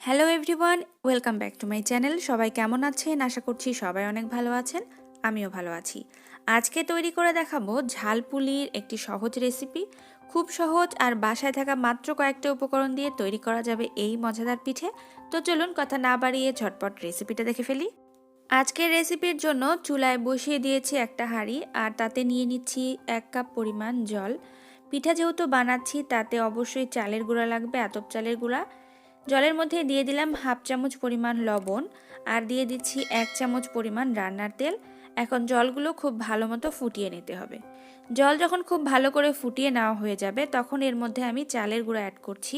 Hello everyone, welcome back to my channel. সবাই কেমন আছেন? আশা করছি সবাই অনেক ভালো আছেন। আমিও ভালো আছি। আজকে তৈরি করে দেখাবো ঝাল পুলির একটি সহজ রেসিপি। খুব সহজ আর বাসায় থাকা মাত্র কয়েকটা উপকরণ দিয়ে তৈরি করা যাবে এই মজাদার পিঠে। তো চলুন কথা না বাড়িয়ে ঝটপট রেসিপিটা দেখে ফেলি। আজকের রেসিপির জন্য চুলায় বসিয়ে দিয়েছি একটা হাঁড়ি, আর তাতে নিয়ে নিচ্ছি 1 কাপ পরিমাণ জল। পিঠা যেহেতু বানাচ্ছি তাতে অবশ্যই চালের গুঁড়া লাগবে, আতপ চালের গুঁড়া। জলের মধ্যে দিয়ে দিলাম 1/2 চামচ পরিমাণ লবণ, আর দিয়ে দিচ্ছি 1 চামচ পরিমাণ রান্নার তেল। এখন জলগুলো খুব ভালো মতো ফুটিয়ে নিতে হবে। জল যখন খুব ভালো করে ফুটিয়ে নেওয়া হয়ে যাবে তখন এর মধ্যে আমি চালের গুঁড়া অ্যাড করছি।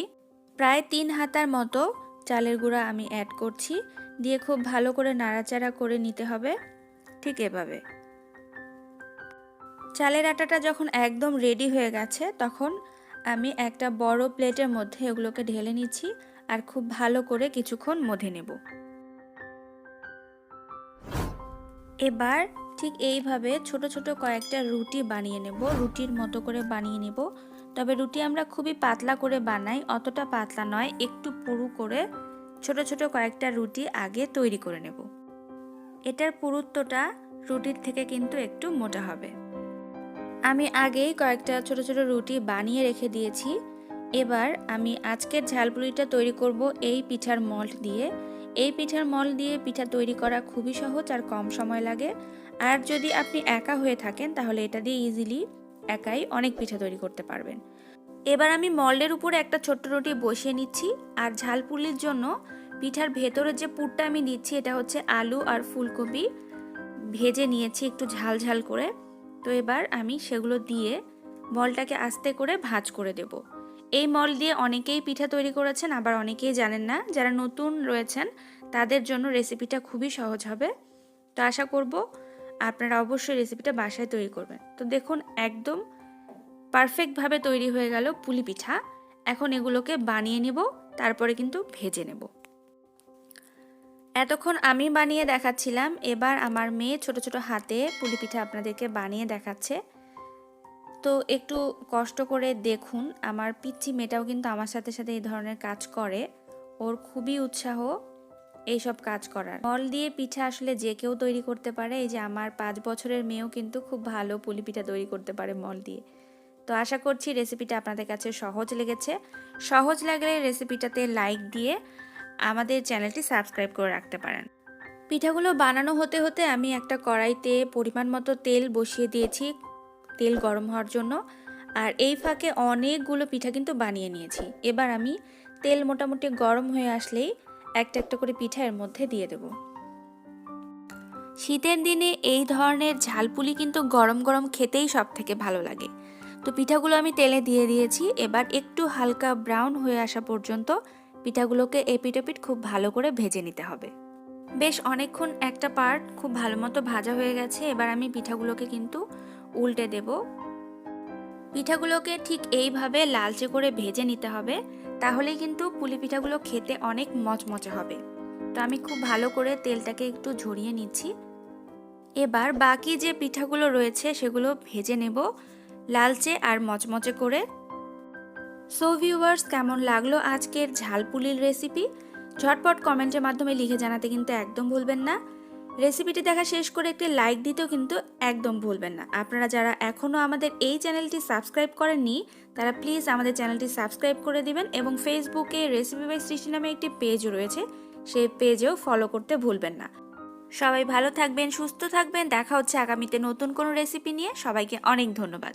প্রায় 3 হাতার মতো চালের গুঁড়া আমি অ্যাড করছি, দিয়ে খুব ভালো করে নাড়াচাড়া করে নিতে হবে, ঠিক এভাবে। চালের আটাটা যখন একদম রেডি হয়ে গেছে তখন আমি একটা বড় প্লেটের মধ্যে এগুলোকে ঢেলে নিচ্ছি, আর খুব ভালো করে কিছুক্ষণ মধে নেব। এবার ঠিক এইভাবে ছোট ছোট কয়েকটা রুটি বানিয়ে নেব, রুটির মতো করে বানিয়ে নেব। তবে রুটি আমরা খুবই পাতলা করে বানাই, অতটা পাতলা নয়, একটু পুরু করে ছোট ছোট কয়েকটা রুটি আগে তৈরি করে নেব। এটার পুরুত্বটা রুটির থেকে কিন্তু একটু মোটা হবে। আমি আগেই কয়েকটা ছোট ছোট রুটি বানিয়ে রেখে দিয়েছি। এবার আমি আজকের ঝালপুরিটা তৈরি করব এই পিঠার মল্ড দিয়ে। এই পিঠার মল্ড দিয়ে পিঠা তৈরি করা খুবই সহজ আর কম সময় লাগে। আর যদি আপনি একা হয়ে থাকেন তাহলে এটা দিয়ে ইজিলি একাই অনেক পিঠা তৈরি করতে পারবেন। এবার আমি মল্ডের উপরে একটা ছোট্ট রুটি বসিয়ে নিচ্ছি। আর ঝালপুরির জন্য পিঠার ভেতরের যে পুরটা আমি দিচ্ছি এটা হচ্ছে আলু আর ফুলকপি ভেজে নিয়েছি একটু ঝাল ঝাল করে। তো এবার আমি সেগুলো দিয়ে মলটাকে আস্তে করে ভাঁজ করে দেব। এই মল দিয়ে অনেকেই পিঠা তৈরি করেছেন, আবার অনেকেই জানেন না। যারা নতুন রয়েছেন তাদের জন্য রেসিপিটা খুবই সহজ হবে। তো আশা করব আপনারা অবশ্যই রেসিপিটা বাসায় তৈরি করবেন। তো দেখুন একদম পারফেক্টভাবে তৈরি হয়ে গেল পুলি পিঠা। এখন এগুলোকে বানিয়ে নেব, তারপরে কিন্তু ভেজে নেব। এতক্ষণ আমি বানিয়ে দেখাচ্ছিলাম, এবার আমার মেয়ে ছোট ছোট হাতে পুলি পিঠা আপনাদেরকে বানিয়ে দেখাচ্ছে। তো একটু কষ্ট করে দেখুন, আমার পিচ্চি মেয়েটাও কিন্তু আমার সাথে সাথে এই ধরনের কাজ করে। ওর খুবই উৎসাহ এইসব কাজ করার। মল দিয়ে পিঠা আসলে যে কেউ তৈরি করতে পারে। এই যে আমার 5 বছরের মেয়েও কিন্তু খুব ভালো পুলি পিঠা তৈরি করতে পারে মল দিয়ে। তো আশা করছি রেসিপিটা আপনাদের কাছে সহজ লেগেছে। সহজ লাগলে রেসিপিটাতে লাইক দিয়ে আমাদের চ্যানেলটি সাবস্ক্রাইব করে রাখতে পারেন। পিঠাগুলো বানানো হতে হতে আমি একটা কড়াইতে পরিমাণ মতো তেল বসিয়ে দিয়েছি, তেল গরম হওয়ার জন্য। আর এই ফাঁকে অনেকগুলো পিঠা কিন্তু বানিয়ে নিয়েছি। এবার আমি তেল মোটামুটি গরম হয়ে আসলেই একটা একটা করে পিঠা এর মধ্যে দিয়ে দেব। শীতের দিনে এই ধরনের ঝালপুলি কিন্তু গরম গরম খেতেই সব থেকে ভালো লাগে। তো পিঠাগুলো আমি তেলে দিয়ে দিয়েছি। এবার একটু হালকা ব্রাউন হয়ে আসা পর্যন্ত পিঠাগুলোকে এপিট ওপিট খুব ভালো করে ভেজে নিতে হবে। বেশ অনেকক্ষণ একটা পার্ট খুব ভালো মতো ভাজা হয়ে গেছে। এবার আমি পিঠাগুলোকে কিন্তু উল্টে দেব। পিঠাগুলোকে ঠিক এইভাবে লালচে করে ভেজে নিতে হবে, তাহলেই কিন্তু পুলি পিঠাগুলো খেতে অনেক মচমচে হবে। তো আমি খুব ভালো করে তেলটাকে একটু ঝরিয়ে নিচ্ছি। এবার বাকি যে পিঠাগুলো রয়েছে সেগুলো ভেজে নেব লালচে আর মচমচে করে। সো ভিউয়ার্স, কেমন লাগলো আজকের ঝালপুলির রেসিপি? ঝটপট কমেন্টের মাধ্যমে লিখে জানাতে কিন্তু একদম ভুলবেন না। রেসিপিটি দেখা শেষ করে একটি লাইক দিতেও কিন্তু একদম ভুলবেন না। আপনারা যারা এখনও আমাদের এই চ্যানেলটি সাবস্ক্রাইব করেননি তারা প্লিজ আমাদের চ্যানেলটি সাবস্ক্রাইব করে দিবেন, এবং ফেসবুকে রেসিপি বাই সৃষ্টি নামে একটি পেজ রয়েছে, সেই পেজেও ফলো করতে ভুলবেন না। সবাই ভালো থাকবেন, সুস্থ থাকবেন। দেখা হচ্ছে আগামীতে নতুন কোনো রেসিপি নিয়ে। সবাইকে অনেক ধন্যবাদ।